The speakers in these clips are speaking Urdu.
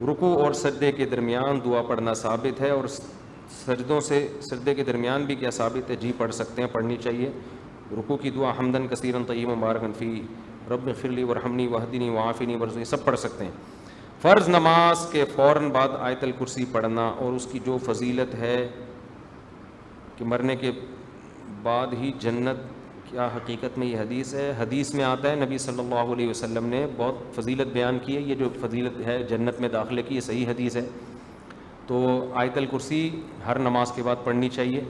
رکوع اور سجدے کے درمیان دعا پڑھنا ثابت ہے، اور سجدوں سے سجدے کے درمیان بھی کیا ثابت ہے؟ جی پڑھ سکتے ہیں، پڑھنی چاہیے۔ رکوع کی دعا حمدن کثیرن طیبا مبارکن فی رب اغفر لی وارحمنی واہدنی وعافنی ورزقنی سب پڑھ سکتے ہیں۔ فرض نماز کے فوراً بعد آیت الکرسی پڑھنا اور اس کی جو فضیلت ہے کہ مرنے کے بعد ہی جنت، کیا حقیقت میں یہ حدیث ہے؟ حدیث میں آتا ہے، نبی صلی اللہ علیہ وسلم نے بہت فضیلت بیان کی ہے، یہ جو فضیلت ہے جنت میں داخلے کی، یہ صحیح حدیث ہے۔ تو آیت الکرسی ہر نماز کے بعد پڑھنی چاہیے۔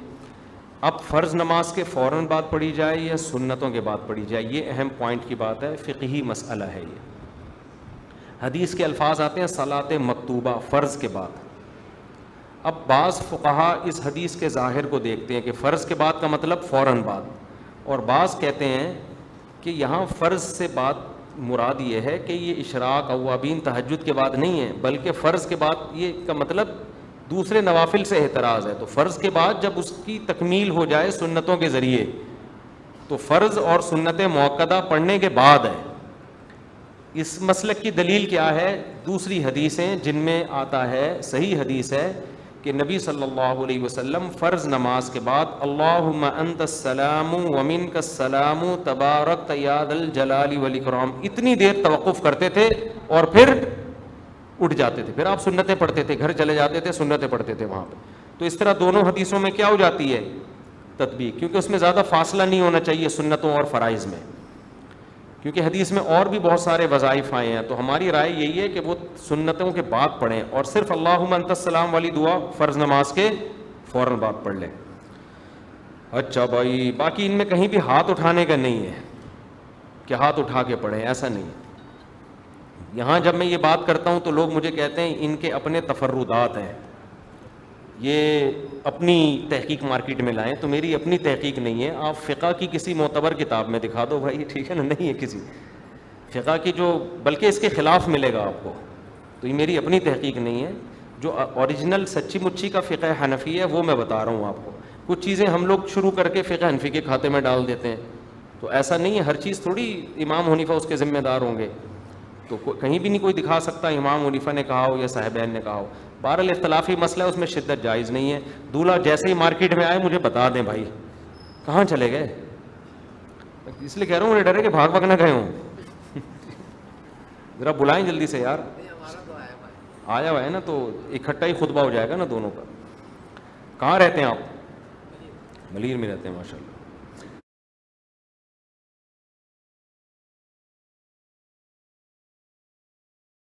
اب فرض نماز کے فوراً بعد پڑھی جائے یا سنتوں کے بعد پڑھی جائے، یہ اہم پوائنٹ کی بات ہے، فقہی مسئلہ ہے یہ۔ حدیث کے الفاظ آتے ہیں صلاۃ مکتوبہ، فرض کے بعد۔ اب بعض فقہا اس حدیث کے ظاہر کو دیکھتے ہیں کہ فرض کے بعد کا مطلب فوراً بعد، اور بعض کہتے ہیں کہ یہاں فرض سے بات مراد یہ ہے کہ یہ اشراق اوابین تہجد کے بعد نہیں ہے، بلکہ فرض کے بعد یہ کا مطلب دوسرے نوافل سے احتراز ہے۔ تو فرض کے بعد جب اس کی تکمیل ہو جائے سنتوں کے ذریعے، تو فرض اور سنت مؤکدہ پڑھنے کے بعد ہے۔ اس مسلک کی دلیل کیا ہے؟ دوسری حدیثیں جن میں آتا ہے، صحیح حدیث ہے کہ نبی صلی اللہ علیہ وسلم فرض نماز کے بعد اللہم انت السلام ومنک السلام تبارکت یا ذا الجلال والاکرام اتنی دیر توقف کرتے تھے اور پھر اٹھ جاتے تھے، پھر آپ سنتیں پڑھتے تھے، گھر چلے جاتے تھے، سنتیں پڑھتے تھے وہاں پہ۔ تو اس طرح دونوں حدیثوں میں کیا ہو جاتی ہے؟ تطبیق، کیونکہ اس میں زیادہ فاصلہ نہیں ہونا چاہیے سنتوں اور فرائض میں، کیونکہ حدیث میں اور بھی بہت سارے وظائف آئے ہیں۔ تو ہماری رائے یہی ہے کہ وہ سنتوں کے بعد پڑھیں، اور صرف اللہم انت السلام والی دعا فرض نماز کے فوراً بعد پڑھ لیں۔ اچھا بھائی، باقی ان میں کہیں بھی ہاتھ اٹھانے کا نہیں ہے کہ ہاتھ اٹھا کے پڑھیں، ایسا نہیں ہے۔ یہاں جب میں یہ بات کرتا ہوں تو لوگ مجھے کہتے ہیں ان کے اپنے تفردات ہیں، یہ اپنی تحقیق مارکیٹ میں لائیں، تو میری اپنی تحقیق نہیں ہے۔ آپ فقہ کی کسی معتبر کتاب میں دکھا دو بھائی، ٹھیک ہے نا، نہیں ہے کسی فقہ کی جو بلکہ اس کے خلاف ملے گا آپ کو، تو یہ میری اپنی تحقیق نہیں ہے۔ جو اوریجنل سچی مچی کا فقہ حنفی ہے وہ میں بتا رہا ہوں آپ کو۔ کچھ چیزیں ہم لوگ شروع کر کے فقہ حنفی کے کھاتے میں ڈال دیتے ہیں، تو ایسا نہیں ہے، ہر چیز تھوڑی امام حنیفہ اس کے ذمہ دار ہوں گے، تو کہیں بھی نہیں کوئی دکھا سکتا امام حنیفہ نے کہا ہو یا صاحبین نے کہا ہو۔ بہرحال اختلافی مسئلہ ہے، اس میں شدت جائز نہیں ہے۔ دولہا جیسے ہی مارکیٹ میں آئے مجھے بتا دیں بھائی کہاں چلے گئے، اس لیے کہہ رہا ہوں، مجھے ڈر ہے کہ بھاگ نہ گئے ہوں۔ ذرا بلائیں جلدی سے یار، آیا ہوا ہے نا، تو اکٹھا ہی خطبہ ہو جائے گا نا دونوں کا۔ کہاں رہتے ہیں آپ؟ ملیر میں رہتے ہیں، ماشاء اللہ۔